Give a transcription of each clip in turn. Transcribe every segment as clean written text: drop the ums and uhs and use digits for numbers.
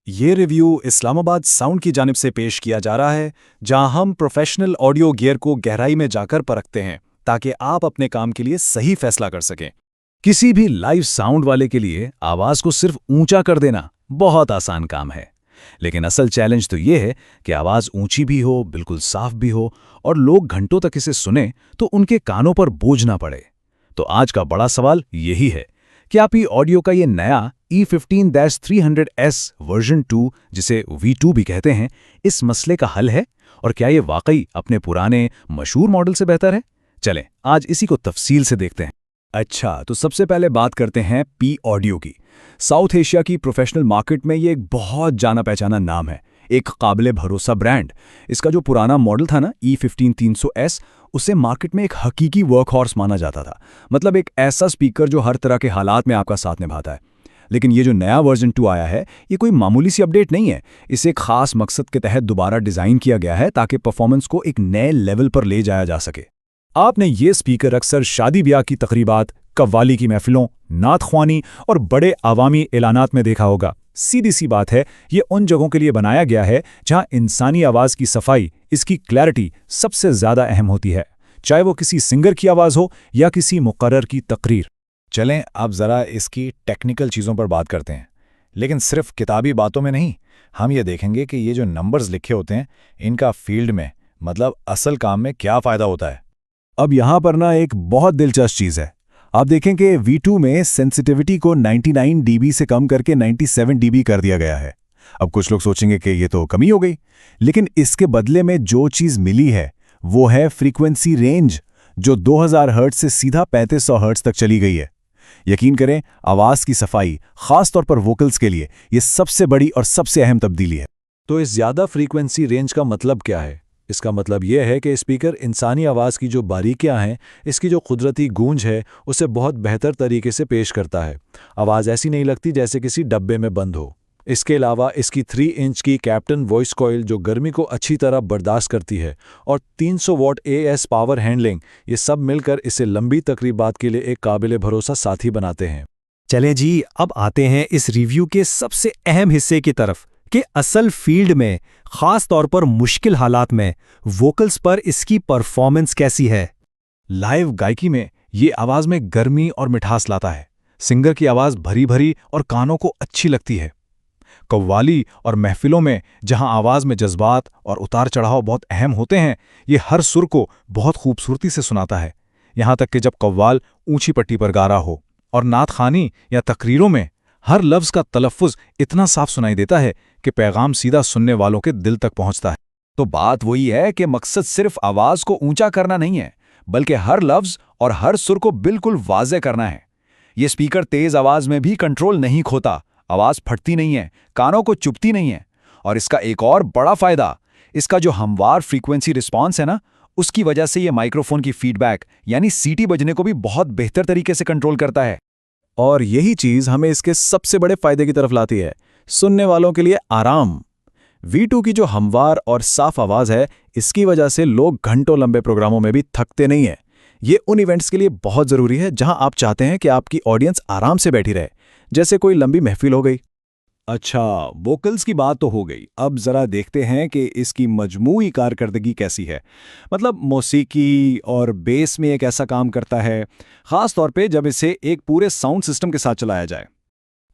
ये review Islamabad sound की जानिब से पेश किया जा रहा है, जहां हम प्रोफेशनल ऑडियो गियर को गहराई में जाकर परखते हैं ताकि आप अपने काम के लिए सही फैसला कर सकें। किसी भी लाइव साउंड वाले के लिए आवाज को सिर्फ ऊंचा कर देना बहुत आसान काम है, लेकिन असल चैलेंज तो ये है कि आवाज ऊंची भी हो, बिल्कुल साफ भी हो और लोग घंटों तक इसे सुने तो उनके कानों पर बोझ ना पड़े। तो आज का बड़ा सवाल यही है कि आप ये ऑडियो का ये नया E15-300S वर्जन 2, जिसे V2 भी कहते हैं, इस मसले का हल है और क्या ये वाकई अपने पुराने मशहूर मॉडल से बेहतर है? चलें आज इसी को तफसील से देखते हैं। अच्छा, तो सबसे पहले बात करते हैं पी ऑडियो की। साउथ एशिया की प्रोफेशनल मार्केट में ये एक बहुत जाना पहचाना नाम है, एक काबिले भरोसा ब्रांड। इसका जो पुराना मॉडल था ना E15300S, उसे मार्केट में एक हकीकी वर्कहॉर्स माना जाता था। मतलब एक ऐसा स्पीकर जो हर तरह के हालात में आपका साथ निभाता है। लेकिन ये जो नया वर्जन 2 आया है, ये कोई मामूली सी अपडेट नहीं है। इसे एक खास मकसद के तहत दोबारा डिज़ाइन किया गया है ताकि परफॉर्मेंस को एक नए लेवल पर ले जाया जा सके। आपने ये स्पीकर अक्सर शादी ब्याह की तकरीबात, कव्वाली की महफिलों, नात ख्वानी और बड़े आवामी ऐलानात में देखा होगा। सीधी सी बात है, ये उन जगहों के लिए बनाया गया है जहां इंसानी आवाज़ की सफाई, इसकी क्लैरिटी सबसे ज़्यादा अहम होती है, चाहे वो किसी सिंगर की आवाज़ हो या किसी मुकर्रर की तकरीर। चलें अब ज़रा इसकी टेक्निकल चीज़ों पर बात करते हैं, लेकिन सिर्फ किताबी बातों में नहीं। हम ये देखेंगे कि ये जो नंबर्स लिखे होते हैं, इनका फील्ड में, मतलब असल काम में क्या फ़ायदा होता है। अब यहाँ पर ना एक बहुत दिलचस्प चीज़ है। आप देखें कि V2 में सेंसिटिविटी को 99 dB से कम करके 97 dB कर दिया गया है। अब कुछ लोग सोचेंगे कि ये तो कमी हो गई, लेकिन इसके बदले में जो चीज़ मिली है वो है फ्रीक्वेंसी रेंज, जो 2000 हर्ट्ज से सीधा 3500 हर्ट्ज तक चली गई है। यकीन करें, आवाज़ की सफाई, खास तौर पर वोकल्स के लिए, ये सबसे बड़ी और सबसे अहम तब्दीली है। तो इस ज़्यादा फ्रीक्वेंसी रेंज का मतलब क्या है? इसका मतलब यह है कि स्पीकर इंसानी आवाज़ की जो बारीकियां हैं, इसकी जो कुदरती गूंज है, उसे बहुत बेहतर तरीके से पेश करता है। आवाज़ ऐसी नहीं लगती जैसे किसी डब्बे में बंद हो। इसके अलावा इसकी 3 इंच की कैप्टन वॉइस कॉइल जो गर्मी को अच्छी तरह बर्दाश्त करती है, और 300 वॉट AS पावर हैंडलिंग, ये सब मिलकर इसे लंबी तकरीबात के लिए एक काबिले भरोसा साथी बनाते हैं। चलें जी, अब आते हैं इस रिव्यू के सबसे अहम हिस्से की तरफ कि असल फील्ड में, खास तौर पर मुश्किल हालात में, वोकल्स पर इसकी परफॉर्मेंस कैसी है। लाइव गायकी में ये आवाज़ में गर्मी और मिठास लाता है। सिंगर की आवाज़ भरी भरी और कानों को अच्छी लगती है। कव्वाली और महफिलों में जहां आवाज़ में जज्बात और उतार चढ़ाव बहुत अहम होते हैं, ये हर सुर को बहुत खूबसूरती से सुनाता है। यहाँ तक कि जब कव्वाल ऊंची पट्टी पर गा रहा हो और नात खानी या तकरीरों में हर लफ्ज़ का तलफ़्फ़ुज़ इतना साफ सुनाई देता है कि पैगाम सीधा सुनने वालों के दिल तक पहुँचता है। तो बात वही है कि मकसद सिर्फ आवाज़ को ऊंचा करना नहीं है, बल्कि हर लफ्ज़ और हर सुर को बिल्कुल वाज़े करना है। ये स्पीकर तेज़ आवाज़ में भी कंट्रोल नहीं खोता, आवाज़ फटती नहीं है, कानों को चुभती नहीं है। और इसका एक और बड़ा फ़ायदा, इसका जो हमवार फ्रीक्वेंसी रिस्पॉन्स है ना, उसकी वजह से ये माइक्रोफोन की फीडबैक यानी सीटी बजने को भी बहुत बेहतर तरीके से कंट्रोल करता है। और यही चीज़ हमें इसके सबसे बड़े फायदे की तरफ लाती है, सुनने वालों के लिए आराम। V2 की जो हमवार और साफ आवाज़ है, इसकी वजह से लोग घंटों लंबे प्रोग्रामों में भी थकते नहीं हैं। ये उन इवेंट्स के लिए बहुत ज़रूरी है जहां आप चाहते हैं कि आपकी ऑडियंस आराम से बैठी रहे, जैसे कोई लंबी महफिल हो गई। अच्छा, वोकल्स की बात तो हो गई। अब ज़रा देखते हैं कि इसकी मजमूई कारकर्दगी कैसी है। मतलब मौसीकी और बेस में एक ऐसा काम करता है, ख़ास तौर पे जब इसे एक पूरे साउंड सिस्टम के साथ चलाया जाए।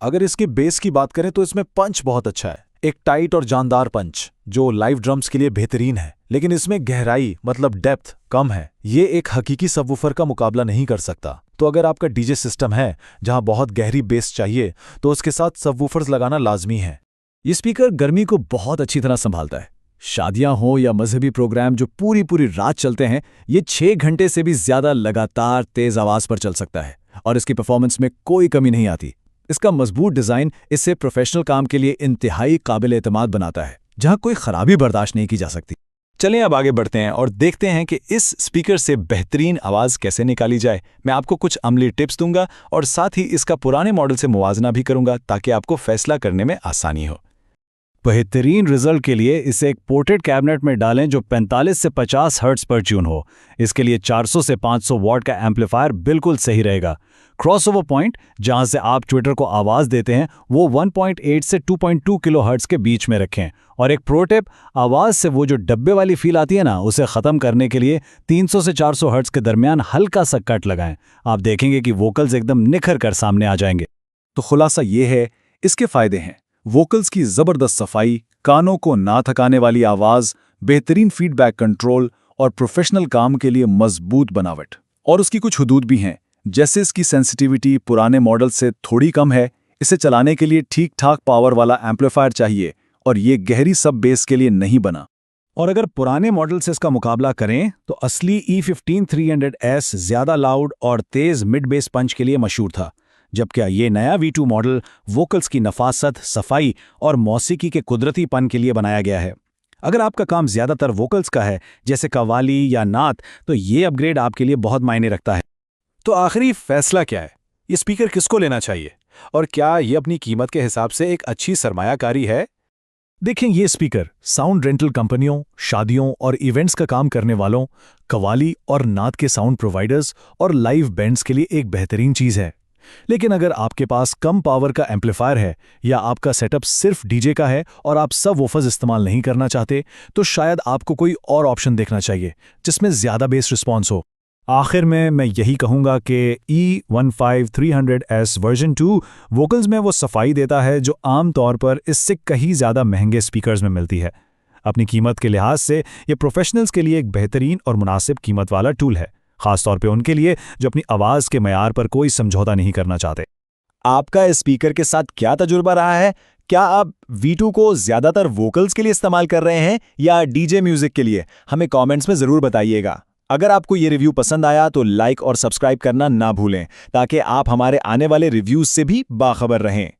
अगर इसके बेस की बात करें तो इसमें पंच बहुत अच्छा है, एक टाइट और जानदार पंच जो लाइव ड्रम्स के लिए बेहतरीन है। लेकिन इसमें गहराई, मतलब डेप्थ, कम है। ये एक हकीकी सबवूफर का मुकाबला नहीं कर सकता। तो अगर आपका डीजे सिस्टम है जहां बहुत गहरी बेस चाहिए, तो उसके साथ सबवूफर्स लगाना लाजमी है। ये स्पीकर गर्मी को बहुत अच्छी तरह संभालता है। शादियां हो या मजहबी प्रोग्राम जो पूरी पूरी रात चलते हैं, ये 6 घंटे से भी ज्यादा लगातार तेज आवाज पर चल सकता है और इसकी परफॉर्मेंस में कोई कमी नहीं आती। इसका मजबूत डिजाइन इसे प्रोफेशनल काम के लिए इंतहाई काबिल एतमाद बनाता है, जहां कोई खराबी बर्दाश्त नहीं की जा सकती। चलें अब आगे बढ़ते हैं और देखते हैं कि इस स्पीकर से बेहतरीन आवाज़ कैसे निकाली जाए। मैं आपको कुछ अमली टिप्स दूंगा और साथ ही इसका पुराने मॉडल से मुवाजना भी करूंगा ताकि आपको फैसला करने में आसानी हो। बेहतरीन रिजल्ट के लिए इसे एक पोर्ट्रेट कैबिनेट में डालें जो 45 से 50 हर्ट्ज पर ट्यून हो। इसके लिए 400 से 500 वॉट का एम्पलीफायर बिल्कुल सही रहेगा। क्रॉसओवर पॉइंट जहां से आप ट्विटर को आवाज देते हैं वो 1.8 से 2.2 किलोहर्ट्ज के बीच में रखें। और एक प्रो टिप, आवाज से वो जो डब्बे वाली फील आती है ना, उसे खत्म करने के लिए 300 से 400 हर्ट्ज के दरमियान हल्का सा कट लगाएं। आप देखेंगे कि वोकल्स एकदम निखर कर सामने आ जाएंगे। तो खुलासा ये है, इसके फायदे हैं वोकल्स की जबरदस्त सफाई, कानों को ना थकाने वाली आवाज, बेहतरीन फीडबैक कंट्रोल और प्रोफेशनल काम के लिए मजबूत बनावट। और उसकी कुछ हदूद भी हैं, जैसे इसकी सेंसिटिविटी पुराने मॉडल से थोड़ी कम है, इसे चलाने के लिए ठीक ठाक पावर वाला एम्पलीफायर चाहिए और ये गहरी सब बेस के लिए नहीं बना। और अगर पुराने मॉडल से इसका मुकाबला करें तो असली E15 300S ज्यादा लाउड और तेज मिड बेस पंच के लिए मशहूर था, जबकि ये नया V2 मॉडल वोकल्स की नफासत, सफाई और मौसीकी के कुदरतीपन के लिए बनाया गया है। अगर आपका काम ज्यादातर वोकल्स का है, जैसे कव्वाली या नात, तो ये अपग्रेड आपके लिए बहुत मायने रखता है। तो आखिरी फैसला क्या है? ये स्पीकर किसको लेना चाहिए और क्या ये अपनी कीमत के हिसाब से एक अच्छी सरमायाकारी है? देखें, ये स्पीकर साउंड रेंटल कंपनियों, शादियों और इवेंट्स का काम करने वालों, कव्वाली और नात के साउंड प्रोवाइडर्स और लाइव बैंड्स के लिए एक बेहतरीन चीज़ है। लेकिन अगर आपके पास कम पावर का एम्पलीफायर है या आपका सेटअप सिर्फ डीजे का है और आप सब वूफर्स इस्तेमाल नहीं करना चाहते, तो शायद आपको कोई और ऑप्शन देखना चाहिए जिसमें ज़्यादा बेस रिस्पॉन्स हो। आखिर में मैं यही कहूँगा कि E15 300S वर्जन 2 वोकल्स में वो सफाई देता है जो आम तौर पर इससे कहीं ज़्यादा महंगे स्पीकर्स में मिलती है। अपनी कीमत के लिहाज से ये प्रोफेशनल्स के लिए एक बेहतरीन और मुनासिब कीमत वाला टूल है, खासतौर पे उनके लिए जो अपनी आवाज़ के मयार पर कोई समझौता नहीं करना चाहते। आपका इस स्पीकर के साथ क्या तजुर्बा रहा है? क्या आप V2 को ज्यादातर वोकल्स के लिए इस्तेमाल कर रहे हैं या डीजे म्यूजिक के लिए? हमें कमेंट्स में जरूर बताइएगा। अगर आपको ये रिव्यू पसंद आया तो लाइक और सब्सक्राइब करना ना भूलें, ताकि आप हमारे आने वाले रिव्यूज से भी बाखबर रहें।